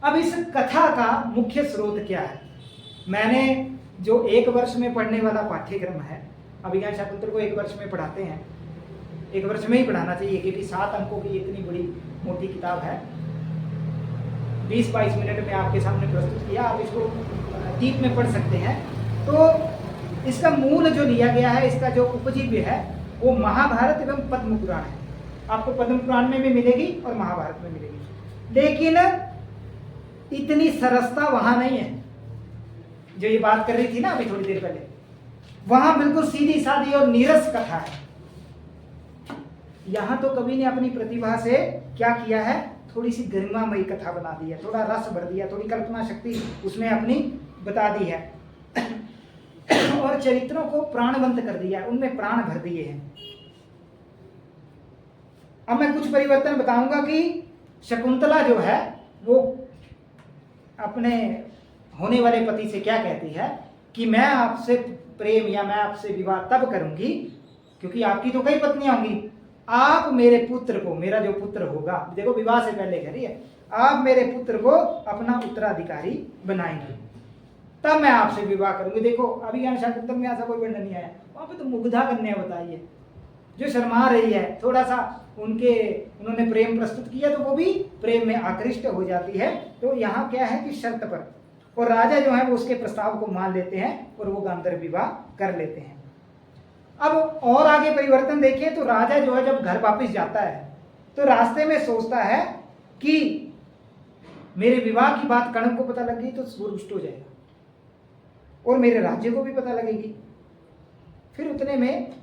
अब इस कथा का मुख्य स्रोत क्या है? मैंने जो 1 वर्ष में पढ़ने वाला पाठ्यक्रम है, अभिज्ञान शाकुंतल को 1 वर्ष में पढ़ाते हैं, 1 वर्ष में ही पढ़ाना चाहिए क्योंकि 7 अंकों की इतनी बड़ी मोटी किताब है। 20-22 मिनट में आपके सामने प्रस्तुत किया, आप इसको डीप में पढ़ सकते हैं। तो इसका मूल जो लिया गया है, इसका जो उपजीव्य है वो महाभारत एवं पद्म पुराण है। आपको पद्म पुराण में भी मिलेगी और महाभारत में मिलेगी, लेकिन इतनी सरसता वहां नहीं है जो ये बात कर रही थी ना अभी थोड़ी देर पहले। वहां बिल्कुल सीधी सादी और नीरस कथा है। यहां तो कवि ने अपनी प्रतिभा से क्या किया है, थोड़ी सी गरिमामयी कथा बना दी है, थोड़ा रस भर दिया, थोड़ी कल्पना शक्ति उसमें अपनी बता दी है और चरित्रों को प्राणवंत कर दिया, उनमें प्राण भर दिए हैं। अब मैं कुछ परिवर्तन बताऊंगा कि शकुंतला जो है वो अपने होने वाले पति से क्या कहती है कि मैं आपसे प्रेम या मैं आपसे विवाह तब करूंगी क्योंकि आपकी तो कई पत्नियां होंगी, आप मेरे पुत्र को, मेरा जो पुत्र होगा, देखो विवाह से पहले कह रही है, आप मेरे पुत्र को अपना उत्तराधिकारी बनाएंगे तब मैं आपसे विवाह करूंगी। देखो अभिज्ञान शाकुंतल में ऐसा कोई वर्णन नहीं आया, वहां पे तो मुग्धा कन्या बताई है जो शर्मा रही है, थोड़ा सा उन्होंने प्रेम प्रस्तुत किया तो वो भी प्रेम में आकृष्ट हो जाती है। तो यहाँ क्या है कि शर्त पर, और राजा जो है वो उसके प्रस्ताव को मान लेते हैं और वो गांधर्व विवाह कर लेते हैं। अब और आगे परिवर्तन देखिए तो राजा जो है जब घर वापस जाता है तो रास्ते में सोचता है कि मेरे विवाह की बात कणव को पता लग गई तो वो रुष्ट हो जाएगा और मेरे राज्य को भी पता लगेगी। फिर उतने में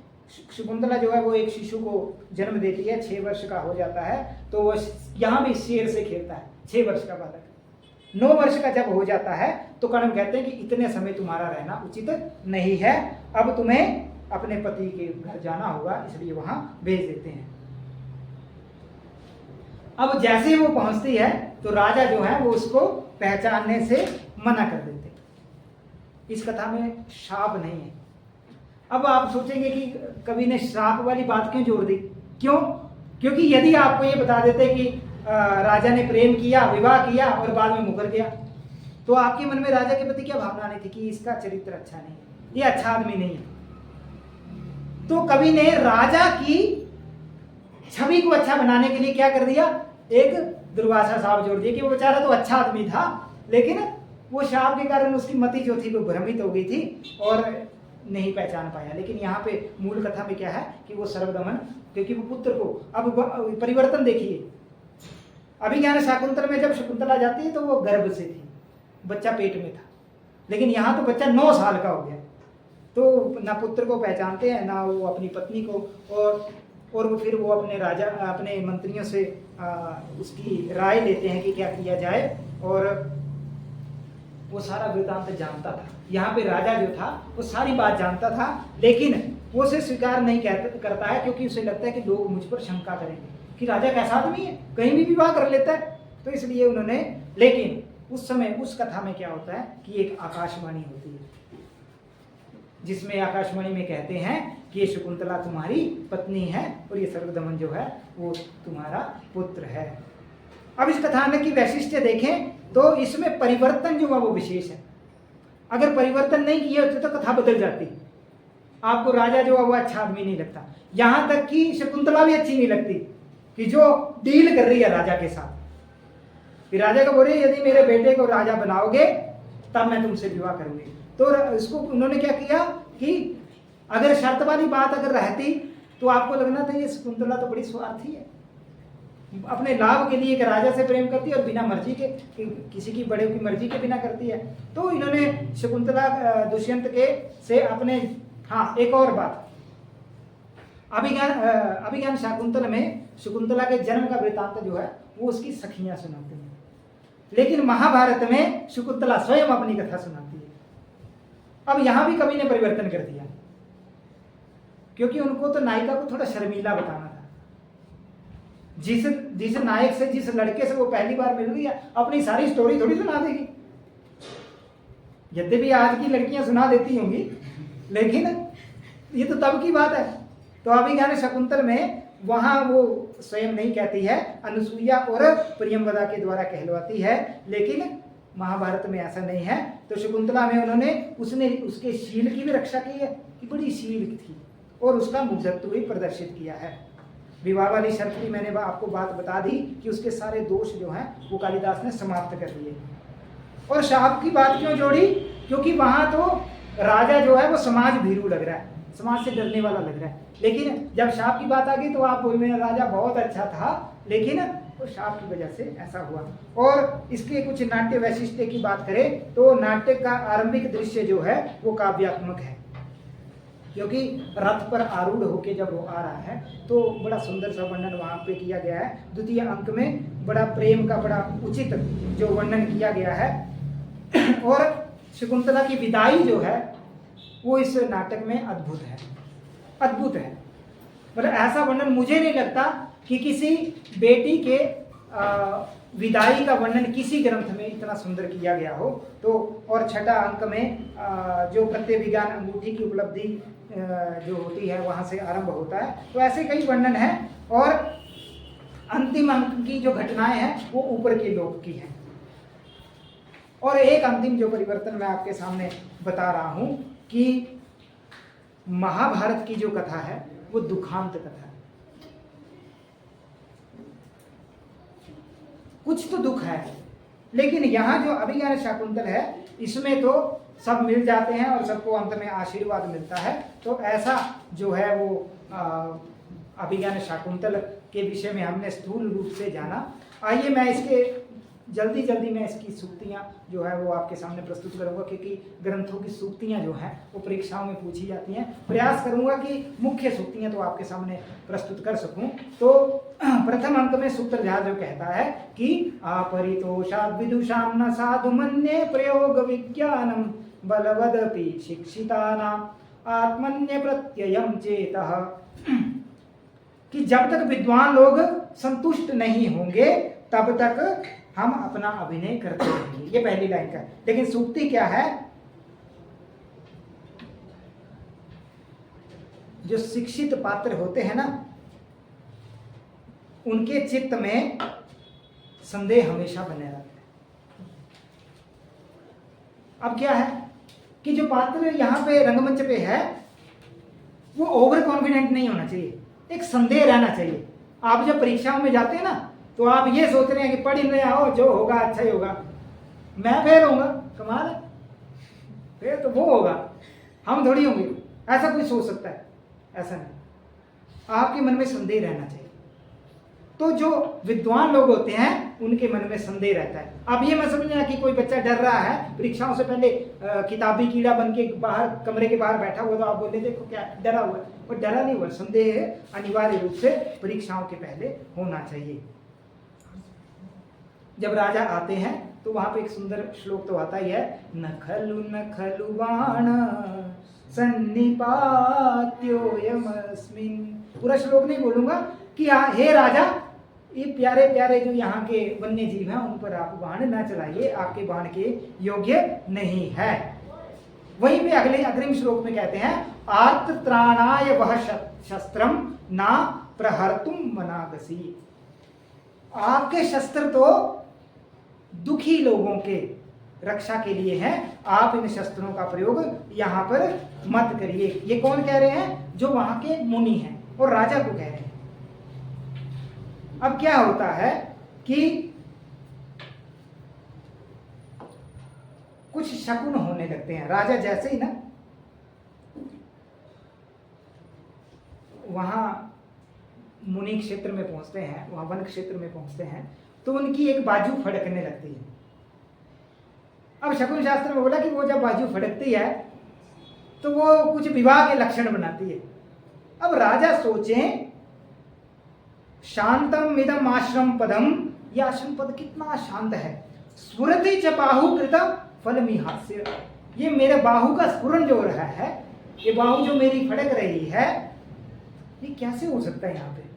शकुंतला जो है वो एक शिशु को जन्म देती है, 6 वर्ष का हो जाता है तो वो यहाँ भी शेर से खेलता है, 6 वर्ष का बालक। 9 वर्ष का जब हो जाता है तो कणव कहते हैं कि इतने समय तुम्हारा रहना उचित नहीं है, अब तुम्हें अपने पति के घर जाना होगा, इसलिए वहां भेज देते हैं। अब जैसे ही वो पहुंचती है तो राजा जो है वो उसको पहचानने से मना कर देते हैं। इस कथा में शाप नहीं है। अब आप सोचेंगे कि कवि ने श्राप वाली बात क्यों जोड़ दी? क्यों? क्योंकि यदि आपको ये बता देते कि राजा ने प्रेम किया, विवाह किया और बाद में मुकर गया, तो आपके मन में राजा के प्रति क्या भावना नहीं थी कि इसका चरित्र अच्छा नहीं है, ये अच्छा आदमी नहीं है। तो कवि ने राजा की छवि को अच्छा बनाने के लिए क्या कर दिया, एक दुर्वासा शाप जोड़ दिया कि वो बेचारा तो अच्छा आदमी था, लेकिन वो शाप के कारण उसकी मति जो थी वो भ्रमित हो गई थी और नहीं पहचान पाया। लेकिन यहाँ पे मूल कथा में क्या है कि वो सर्वदमन, क्योंकि वो पुत्र को, अब परिवर्तन देखिए, अभिज्ञान शाकुंतल में जब शकुंतला जाती है तो वो गर्भ से थी, बच्चा पेट में था, लेकिन यहाँ तो बच्चा 9 साल का हो गया, तो ना पुत्र को पहचानते हैं ना वो अपनी पत्नी को, और वो फिर वो अपने राजा, अपने मंत्रियों से उसकी राय लेते हैं कि क्या किया जाए, और वो सारा वृत्तांत जानता था। यहाँ पे राजा जो था वो सारी बात जानता था, लेकिन वो उसे स्वीकार नहीं करता है क्योंकि उसे लगता है कि लोग मुझ पर शंका करेंगे कि राजा कैसा आदमी है, कहीं भी विवाह कर लेता है, तो इसलिए उन्होंने। लेकिन उस समय उस कथा में क्या होता है कि एक आकाशवाणी होती है जिसमें आकाशवाणी में कहते हैं कि ये शकुंतला तुम्हारी पत्नी है और ये सर्वदमन जो है वो तुम्हारा पुत्र है। अब इस कथा की वैशिष्ट्य देखें तो इसमें परिवर्तन जो है वो विशेष है। अगर परिवर्तन नहीं किए होते तो कथा बदल जाती, आपको राजा जो है वो अच्छा आदमी नहीं लगता, यहां तक कि शकुंतला भी अच्छी नहीं लगती कि जो डील कर रही है राजा के साथ। फिर राजा को बोल रही है यदि मेरे बेटे को राजा बनाओगे तब मैं तुमसे विवाह करूंगी। तो इसको उन्होंने क्या किया कि अगर शर्त वाली बात अगर रहती तो आपको लगना था ये शकुंतला तो बड़ी स्वार्थी है, अपने लाभ के लिए एक राजा से प्रेम करती है और बिना मर्जी के, किसी की बड़े की मर्जी के बिना करती है। तो इन्होंने शकुंतला दुष्यंत के से अपने, हाँ एक और बात, अभिज्ञान शाकुंतल में शकुंतला के जन्म का वृत्तांत जो है वो उसकी सखियां सुनाती हैं, लेकिन महाभारत में शकुंतला स्वयं अपनी कथा सुनाती है। अब यहां भी कवि ने परिवर्तन कर दिया क्योंकि उनको तो नायिका को थोड़ा शर्मीला बताना था। जिस नायक से, जिस लड़के से वो पहली बार मिल रही है, अपनी सारी स्टोरी थोड़ी सुना देगी। यद्यपि आज की लड़कियां सुना देती होंगी, लेकिन ये तो तब की बात है। तो अभिज्ञान शाकुंतल में वहां वो स्वयं नहीं कहती है, अनुसुईया और प्रियंवदा के द्वारा कहलवाती है, लेकिन महाभारत में ऐसा नहीं है। तो शकुंतला में उन्होंने उसके शील की भी रक्षा की है कि बड़ी शील थी, और उसका मुग्धत्व भी प्रदर्शित किया है। विवाह वाली शर्त की मैंने आपको बात बता दी कि उसके सारे दोष जो हैं वो कालिदास ने समाप्त कर दिए। और शाप की बात क्यों जोड़ी? क्योंकि वहां तो राजा जो है वो समाज भीरू लग रहा है, समाज से डरने वाला लग रहा है, लेकिन जब शाप की बात आ गई तो आप बोल मेरा राजा बहुत अच्छा था, लेकिन वो शाप की वजह से ऐसा हुआ। और इसके कुछ नाट्य वैशिष्ट्य की बात करें तो नाट्य का आरंभिक दृश्य जो है वो काव्यात्मक है, क्योंकि रथ पर आरूढ़ होके जब वो आ रहा है तो बड़ा सुंदर सा वर्णन वहां पे किया गया है। द्वितीय अंक में बड़ा प्रेम का बड़ा उचित जो वर्णन किया गया है, और शकुंतला की विदाई जो है वो इस नाटक में अद्भुत है, अद्भुत है। मतलब ऐसा वर्णन मुझे नहीं लगता कि किसी बेटी के विदाई का वर्णन किसी ग्रंथ में इतना सुंदर किया गया हो। तो और छठा अंक में जो प्रत्यय विज्ञान अंगूठी की उपलब्धि जो होती है वहां से आरंभ होता है। तो ऐसे कई वर्णन हैं, और अंतिम अंक की जो घटनाएं हैं वो ऊपर के लोक की हैं। और एक अंतिम जो परिवर्तन मैं आपके सामने बता रहा हूं कि महाभारत की जो कथा है वो दुखांत कथा है। कुछ तो दुख है, लेकिन यहाँ जो अभिज्ञान शाकुंतल है इसमें तो सब मिल जाते हैं और सबको अंत में आशीर्वाद मिलता है। तो ऐसा जो है वो अभिज्ञान शाकुंतल के विषय में हमने स्थूल रूप से जाना। आइए मैं इसके जल्दी में इसकी सूक्तियाँ जो है वो आपके सामने प्रस्तुत करूंगा, क्योंकि ग्रंथों की सूक्तियाँ जो हैं वो परीक्षाओं में पूछी जाती हैं। प्रयास करूंगा कि मुख्य सूक्तियाँ तो आपके सामने प्रस्तुत कर सकूं। तो प्रथम अंक में सूत्रधार जो कहता है कि अपरितोषाद् विदुषां न साधु मन्ये प्रयोग विज्ञानम बलवदपि शिक्षितानां आत्मन्य प्रत्ययम चेतः, कि जब तक विद्वान लोग संतुष्ट नहीं होंगे तब तक हम अपना अभिनय करते रहेंगे। ये पहली लाइन का है। लेकिन सूक्ति क्या है? जो शिक्षित पात्र होते हैं ना, उनके चित्त में संदेह हमेशा बने रहता है। अब क्या है कि जो पात्र यहां पे रंगमंच पे है वो ओवर कॉन्फिडेंट नहीं होना चाहिए, एक संदेह रहना चाहिए। आप जब परीक्षाओं में जाते हैं ना तो आप ये सोच रहे हैं कि पढ़ ही नहीं आओ, जो होगा अच्छा ही होगा, मैं फेल होऊंगा, कमाल है, फेल तो वो होगा, हम थोड़ी होंगे, ऐसा कोई सोच सकता है? ऐसा नहीं। आपके मन में संदेह रहना चाहिए। तो जो विद्वान लोग होते हैं उनके मन में संदेह रहता है। अब ये मत समझना कि कोई बच्चा डर रहा है परीक्षाओं से पहले, किताबी कीड़ा बन के बाहर कमरे के बाहर बैठा हुआ, तो आप बोलते देखो क्या डरा हुआ है, वो डरा नहीं हुआ। संदेह अनिवार्य रूप से परीक्षाओं के पहले होना चाहिए। जब राजा आते हैं तो वहां पे एक सुंदर श्लोक तो आता ही है, न खलु बाण सन्निपात्योयमस्मिन्। पूरा श्लोक नहीं बोलूंगा कि हे राजा, ये प्यारे प्यारे जो यहाँ के वन्य जीव हैं उन पर आप बाण न चलाइए, आपके बाण के योग्य नहीं है। वहीं पे अगले अग्रिम श्लोक में कहते हैं, आर्तत्राणाय वह शस्त्रम ना प्रहर्तुम मनागसी। आपके शस्त्र तो दुखी लोगों के रक्षा के लिए हैं, आप इन शस्त्रों का प्रयोग यहां पर मत करिए। ये कौन कह रहे हैं? जो वहां के मुनि हैं और राजा को कह रहे हैं। अब क्या होता है कि कुछ शकुन होने लगते हैं। राजा जैसे ही ना वहां मुनि क्षेत्र में पहुंचते हैं, वहां वन क्षेत्र में पहुंचते हैं, तो उनकी एक बाजू फड़कने लगती है। अब शकुन शास्त्र में बोला कि वो जब बाजू फड़कती है तो वो कुछ विवाह के लक्षण बनाती है। अब राजा सोचें, शांतम इदम आश्रम पदम, यह आश्रम पद कितना शांत है, स्फुरति च बाहु कृतम फलमिहास्य। ये मेरे बाहु का स्फुरन जो रहा है, ये बाहु जो मेरी फड़क रही है, ये कैसे हो सकता है यहाँ पे?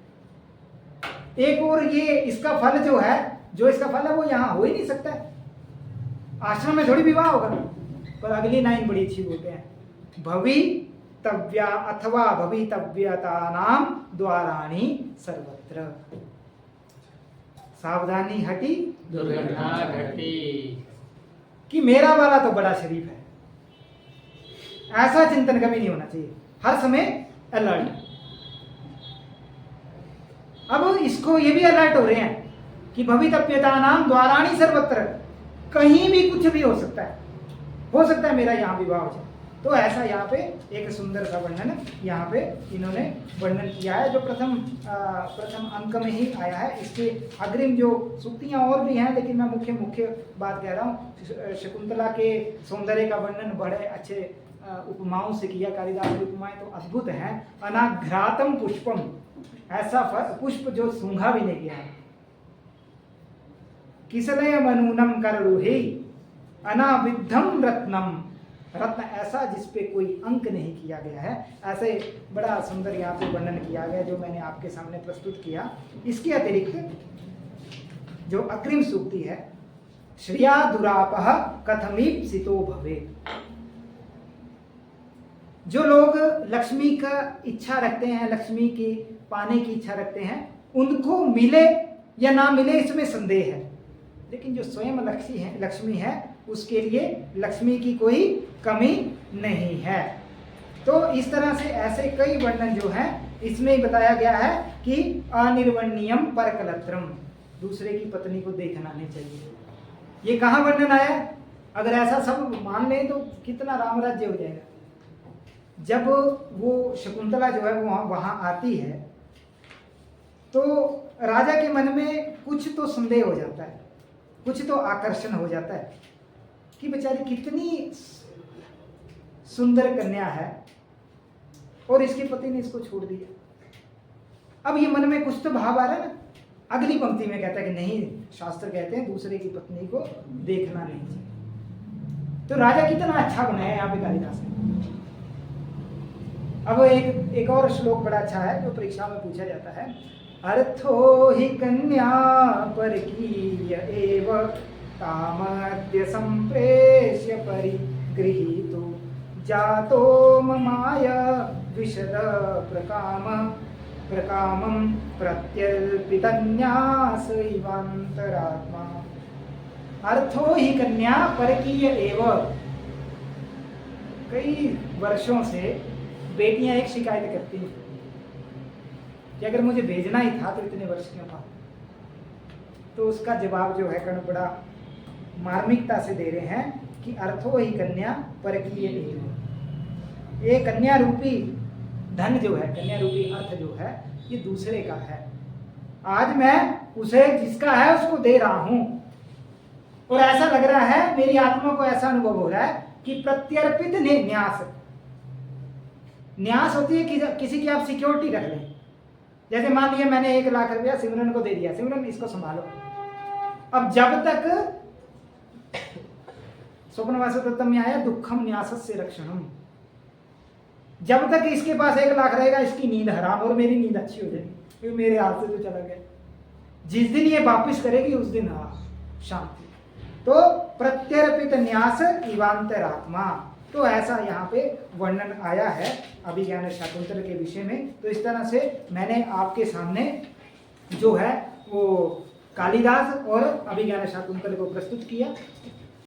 एक और ये इसका फल जो है, जो इसका फल है वो यहाँ हो ही नहीं सकता है, आश्रम में थोड़ी विवाह होगा। पर अगली लाइन बड़ी अच्छी बोलते हैं, भवि तव्या अथवा भवितव्यतानां द्वाराणि सर्वत्र। सावधानी हटी दुर्घटना घटी। कि मेरा वाला तो बड़ा शरीफ है, ऐसा चिंतन कभी नहीं होना चाहिए, हर समय अलर्ट। अब इसको ये भी अलर्ट हो रहे हैं कि भवितव्यतानां द्वाराणि सर्वत्र, कहीं भी कुछ भी हो सकता है मेरा यहाँ विवाह हो जाए। तो ऐसा यहाँ पे एक सुंदर सा वर्णन यहाँ पे इन्होंने वर्णन किया है, जो प्रथम अंक में ही आया है। इसके अग्रिम जो सूक्तियाँ और भी हैं, लेकिन मैं मुख्य बात कह रहा हूँ। शकुंतला के सौंदर्य का वर्णन बड़े अच्छे उपमाओं से किया कालिदास की। उपमाएं तो अद्भुत हैं। अनाघ्रातम पुष्पम, ऐसा पुष्प जो सूंघा भी नहीं गया है। किसलय मनूनम कररुहे अनाविद्धम रत्नम, रत्न ऐसा जिसपे कोई अंक नहीं किया गया है। ऐसे बड़ा सुंदर यहाँ पे वर्णन किया गया, जो मैंने आपके सामने प्रस्तुत किया। इसके अतिरिक्त जो अग्रिम सूक्ति है, श्रिया दुरापह कथमीप्सितो भवेत्। जो लोग लक्ष्मी का इच्छा रखते हैं, लक्ष्मी की पाने की इच्छा रखते हैं, उनको मिले या ना मिले इसमें संदेह है, लेकिन जो स्वयं लक्ष्मी है उसके लिए लक्ष्मी की कोई कमी नहीं है। तो इस तरह से ऐसे कई वर्णन जो है इसमें बताया गया है कि अनिर्वण्यम परकलत्रम, दूसरे की पत्नी को देखना नहीं चाहिए। ये कहाँ वर्णन आया? अगर ऐसा सब मान लें तो कितना राम राज्य हो जाएगा। जब वो शकुंतला जो है वो वहां आती है तो राजा के मन में कुछ तो संदेह हो जाता है, कुछ तो आकर्षण हो जाता है कि बेचारी कितनी सुंदर कन्या है और इसके पति ने इसको छोड़ दिया। अब ये मन में कुछ तो भाव आ रहा है ना। अगली पंक्ति में कहता है कि नहीं, शास्त्र कहते हैं दूसरे की पत्नी को देखना नहीं चाहिए। तो राजा कितना अच्छा बनाया यहाँ पे कालिदास ने। अब एक और श्लोक बड़ा अच्छा है जो परीक्षा में पूछा जाता है। अर्थो हि कन्या परकीय एव तामद्य संप्रेष्य परिगृहीतो जातो ममाय विशद प्रकामं प्रत्यल्पितन्यास इवान्तरात्मा। अर्थो हि कन्या परकीय एव। कई वर्षों से बेटियां एक शिकायत करती हैं कि अगर मुझे भेजना ही था तो इतने वर्ष क्यों था। तो उसका जवाब जो है कर्ण बड़ा मार्मिकता से दे रहे हैं कि अर्थो ही कन्या परकीय एव। ये कन्या रूपी धन जो है, कन्या रूपी अर्थ जो है, ये दूसरे का है। आज मैं उसे जिसका है उसको दे रहा हूं और ऐसा लग रहा है, मेरी आत्मा को ऐसा अनुभव हो रहा है कि प्रत्यर्पित न्यास होती है कि किसी की आप सिक्योरिटी रख लें। जैसे मान लिया मैंने 1 लाख रुपया सिमरन को दे दिया, सिमरन इसको संभालो। अब जब तक स्वप्नवासोत्तम में आया दुखम न्यासस्य रक्षणम, जब तक इसके पास 1 लाख रहेगा इसकी नींद हराम और मेरी नींद अच्छी हो जाएगी, क्योंकि मेरे हाथ से तो चला गया। जिस दिन ये वापिस करेगी उस दिन शांति। तो प्रत्यर्पित न्यास इवांतरात्मा, तो ऐसा यहाँ पे वर्णन आया है अभिज्ञान शाकुंतल के विषय में। तो इस तरह से मैंने आपके सामने जो है वो कालिदास और अभिज्ञान शाकुंतल को प्रस्तुत किया।